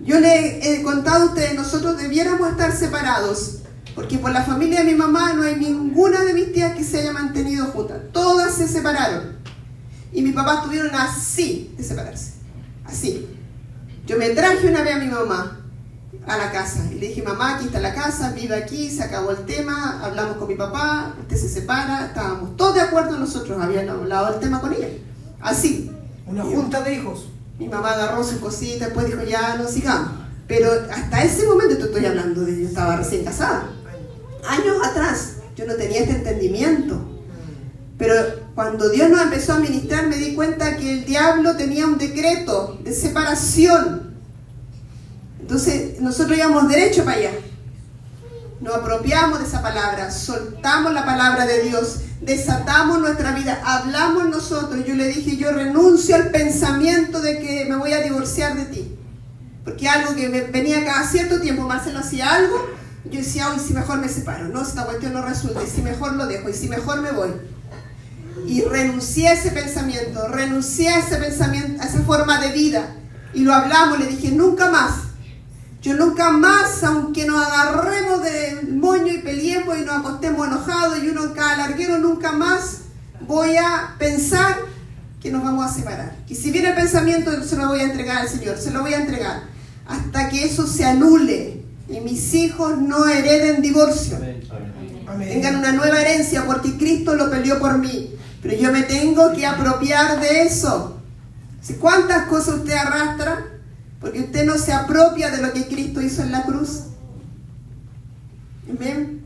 Yo le he contado a ustedes, nosotros debiéramos estar separados, porque por la familia de mi mamá no hay ninguna de mis tías que se haya mantenido juntas. Todas se separaron. Y mis papás tuvieron así de separarse. Así. Yo me traje una vez a mi mamá a la casa y le dije, mamá, aquí está la casa, vive aquí, se acabó el tema, hablamos con mi papá, usted se separa, estábamos todos de acuerdo, nosotros habíamos hablado del tema con ella. Así. Una junta de hijos. Mi mamá agarró sus cositas, después dijo, ya no sigamos. Pero hasta ese momento te estoy hablando de yo estaba recién casada. Años atrás, yo no tenía este entendimiento. Pero cuando Dios nos empezó a ministrar, me di cuenta que el diablo tenía un decreto de separación. Entonces, nosotros íbamos derecho para allá. Nos apropiamos de esa palabra, soltamos la palabra de Dios, desatamos nuestra vida, hablamos nosotros. Yo le dije, yo renuncio al pensamiento de que me voy a divorciar de ti. Porque algo que me venía cada cierto tiempo, Marcelo hacía algo, yo decía, hoy si mejor me separo, no, esta cuestión no resulta, y si mejor lo dejo, y si mejor me voy. Y renuncié a ese pensamiento, a esa forma de vida. Y lo hablamos, le dije, nunca más. Yo nunca más, aunque nos agarremos del moño y peleemos y nos acostemos enojados y uno en cada larguero, nunca más voy a pensar que nos vamos a separar. Y si viene el pensamiento, se lo voy a entregar al Señor, se lo voy a entregar. Hasta que eso se anule y mis hijos no hereden divorcio. Amén. Tengan una nueva herencia porque Cristo lo peleó por mí. Pero yo me tengo que apropiar de eso. ¿Cuántas cosas usted arrastra? Porque usted no se apropia de lo que Cristo hizo en la cruz. Amén.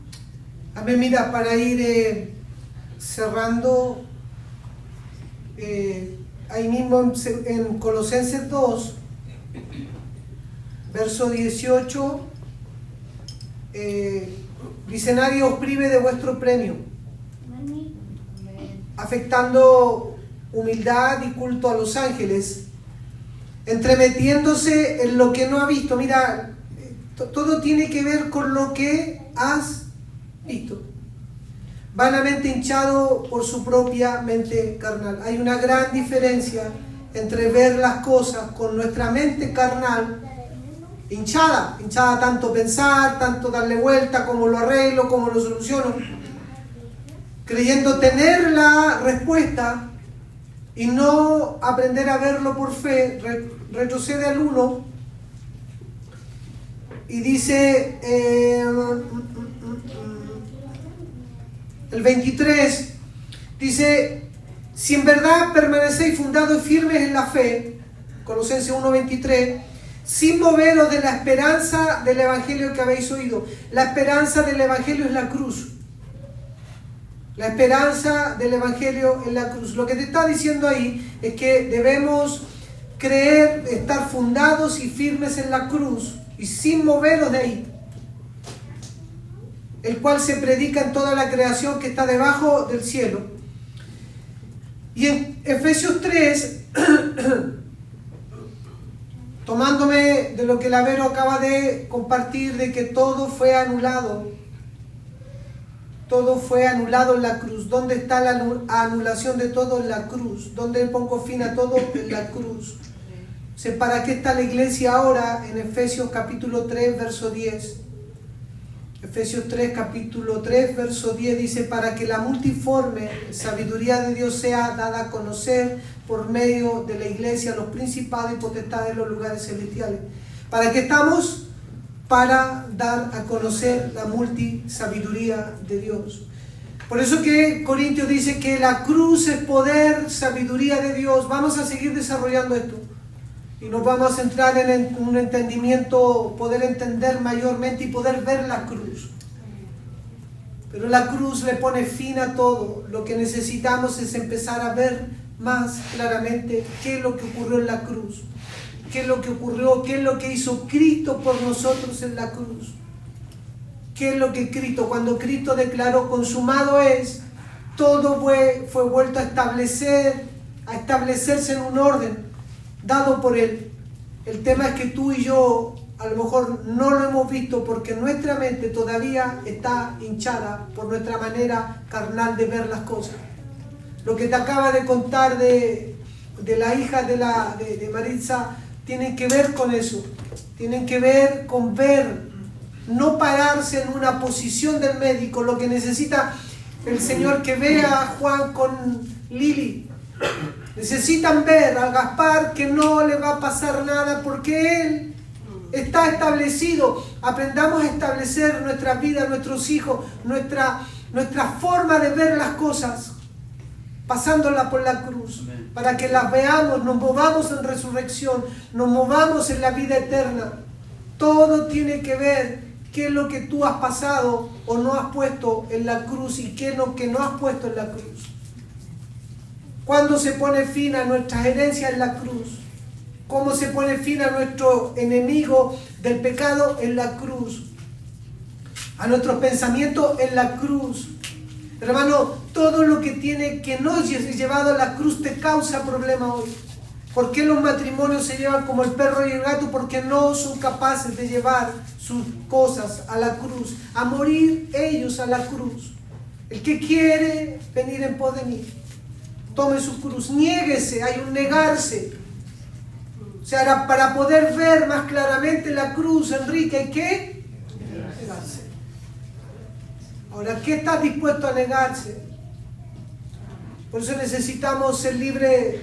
Amén. Mira, para ir cerrando, ahí mismo en Colosenses 2, verso 18, dice: nadie os prive de vuestro premio, afectando humildad y culto a los ángeles, entremetiéndose en lo que no ha visto. Mira, todo tiene que ver con lo que has visto. Vanamente hinchado por su propia mente carnal. Hay una gran diferencia entre ver las cosas con nuestra mente carnal, hinchada tanto pensar, tanto darle vuelta, cómo lo arreglo, cómo lo soluciono, creyendo tener la respuesta, y no aprender a verlo por fe. Retrocede al 1 y dice el 23, dice: si en verdad permanecéis fundados y firmes en la fe, Colosenses 1:23, sin moveros de la esperanza del evangelio que habéis oído. La esperanza del evangelio es la cruz. La esperanza del evangelio en la cruz. Lo que te está diciendo ahí es que debemos creer, estar fundados y firmes en la cruz y sin movernos de ahí, el cual se predica en toda la creación que está debajo del cielo. Y en Efesios 3, tomándome de lo que la Vero acaba de compartir, de que todo fue anulado. Todo fue anulado en la cruz. ¿Dónde está la anulación de todo? En la cruz. ¿Dónde pongo fin a todo? En la cruz. ¿Para qué está la iglesia ahora? En Efesios capítulo 3, verso 10. Efesios 3, capítulo 3, verso 10 dice: para que la multiforme sabiduría de Dios sea dada a conocer por medio de la iglesia los principados y potestades de los lugares celestiales. ¿Para qué estamos? Para dar a conocer la multisabiduría de Dios. Por eso que Corintios dice que la cruz es poder, sabiduría de Dios. Vamos a seguir desarrollando esto y nos vamos a centrar en un entendimiento, poder entender mayormente y poder ver la cruz. Pero la cruz le pone fin a todo. Lo que necesitamos es empezar a ver más claramente qué es lo que ocurrió en la cruz. ¿Qué es lo que ocurrió? ¿Qué es lo que hizo Cristo por nosotros en la cruz? ¿Qué es lo que Cristo, cuando Cristo declaró consumado es, todo fue vuelto a establecerse en un orden dado por Él? El tema es que tú y yo a lo mejor no lo hemos visto porque nuestra mente todavía está hinchada por nuestra manera carnal de ver las cosas. Lo que te acaba de contar de la hija de Maritza tienen que ver con eso, tienen que ver con ver, no pararse en una posición del médico. Lo que necesita el Señor que vea a Juan con Lili, necesitan ver a Gaspar que no le va a pasar nada porque Él está establecido. Aprendamos a establecer nuestra vida, nuestros hijos, nuestra forma de ver las cosas, pasándola por la cruz. Amén. Para que las veamos, nos movamos en resurrección, nos movamos en la vida eterna. Todo tiene que ver qué es lo que tú has pasado o no has puesto en la cruz y qué es lo que no has puesto en la cruz. ¿Cuándo se pone fin a nuestras herencias? En la cruz. ¿Cómo se pone fin a nuestro enemigo del pecado? En la cruz. A nuestros pensamientos en la cruz. Hermano, todo lo que tiene que no es llevado a la cruz te causa problema hoy. ¿Por qué los matrimonios se llevan como el perro y el gato? Porque no son capaces de llevar sus cosas a la cruz, a morir ellos a la cruz. El que quiere venir en pos de mí, tome su cruz, niéguese, hay un negarse. sea, era para poder ver más claramente la cruz, Enrique, ¿hay que negarse? Ahora, ¿qué estás dispuesto a negarse? Por eso necesitamos ser libres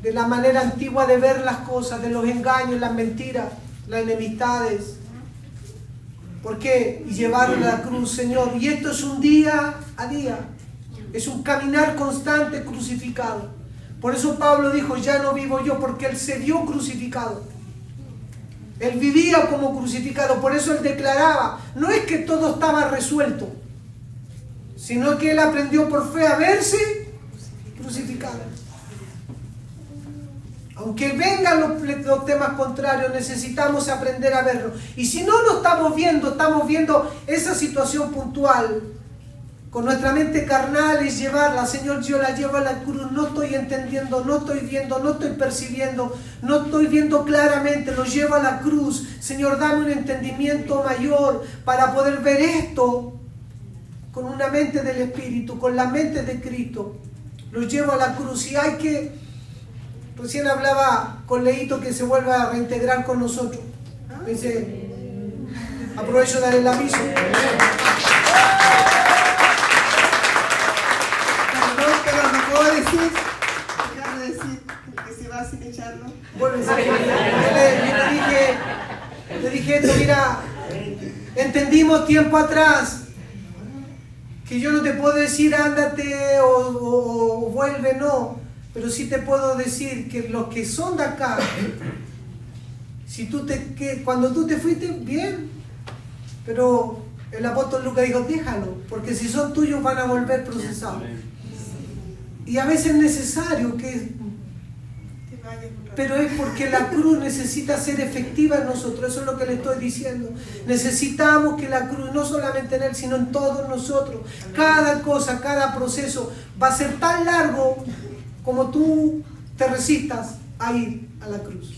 de la manera antigua de ver las cosas, de los engaños, las mentiras, las enemistades. ¿Por qué? Y llevarlo a la cruz, Señor. Y esto es un día a día. Es un caminar constante crucificado. Por eso Pablo dijo, ya no vivo yo, porque Él se vio crucificado. Él vivía como crucificado. Por eso Él declaraba, no es que todo estaba resuelto, sino que Él aprendió por fe a verse crucificado. Aunque vengan los temas contrarios, necesitamos aprender a verlo. Y si no lo estamos viendo esa situación puntual, con nuestra mente carnal es llevarla. Señor, yo la llevo a la cruz, no estoy entendiendo, no estoy viendo, no estoy percibiendo, no estoy viendo claramente, lo llevo a la cruz. Señor, dame un entendimiento mayor para poder ver esto con una mente del Espíritu, con la mente de Cristo. Lo llevo a la cruz y hay que... Recién hablaba con Leito que se vuelva a reintegrar con nosotros. Dice, aprovecho de dar el aviso. Pero no puedo decir que se va sin echarlo. Bueno, le dije esto, mira, entendimos tiempo atrás que yo no te puedo decir ándate o vuelve, no. Pero sí te puedo decir que los que son de acá, cuando tú te fuiste, bien, pero el apóstol Lucas dijo, déjalo, porque si son tuyos van a volver procesados. Y a veces es necesario que... Pero es porque la cruz necesita ser efectiva en nosotros, eso es lo que le estoy diciendo. Necesitamos que la cruz, no solamente en Él, sino en todos nosotros, cada cosa, cada proceso, va a ser tan largo como tú te resistas a ir a la cruz,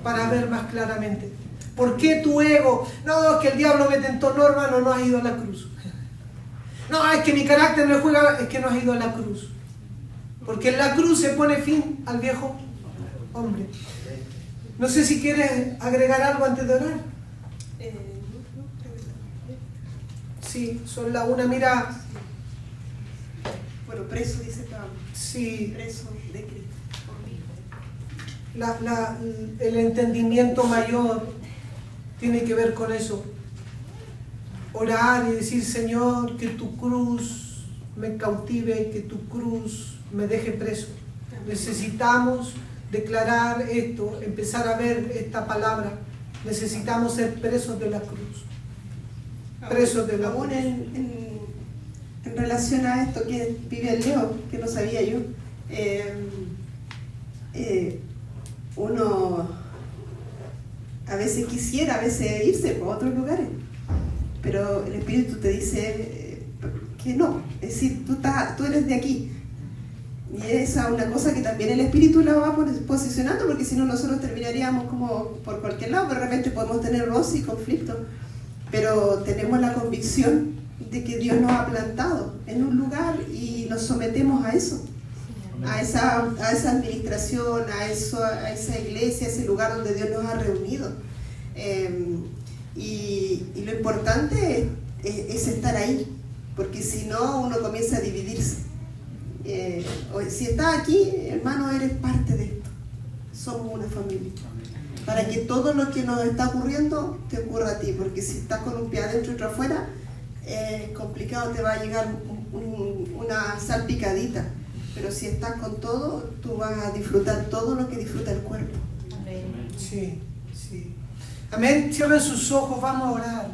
para ver más claramente. ¿Por qué tu ego? No, es que el diablo me tentó, no hermano, no has ido a la cruz. No, es que mi carácter no juega, es que no has ido a la cruz. Porque en la cruz se pone fin al viejo hombre. No sé si quieres agregar algo antes de orar. Sí, son la una, mira. Bueno, preso, dice Pablo. Sí. Preso de Cristo. El entendimiento mayor tiene que ver con eso. Orar y decir, Señor, que tu cruz me cautive, que tu cruz me deje preso. Necesitamos declarar esto, empezar a ver esta palabra. Necesitamos ser presos de la cruz. Presos de la cruz. Aún en relación a esto que vive el Leo, que no sabía yo, uno a veces quisiera irse a otros lugares, pero el Espíritu te dice que no, es decir, tú eres de aquí. Y esa es una cosa que también el Espíritu la va posicionando, porque si no nosotros terminaríamos como por cualquier lado, de repente podemos tener roce y conflicto, pero tenemos la convicción de que Dios nos ha plantado en un lugar y nos sometemos a eso, a esa administración, a esa iglesia, a ese lugar donde Dios nos ha reunido. Y lo importante es estar ahí, porque si no uno comienza a dividirse. Si estás aquí, hermano, eres parte de esto. Somos una familia. Para que todo lo que nos está ocurriendo te ocurra a ti, porque si estás con un pie adentro y otro afuera, complicado, te va a llegar una salpicadita. Pero si estás con todo, tú vas a disfrutar todo lo que disfruta el cuerpo. Sí, sí. Amén. Cierren sus ojos, vamos a orar.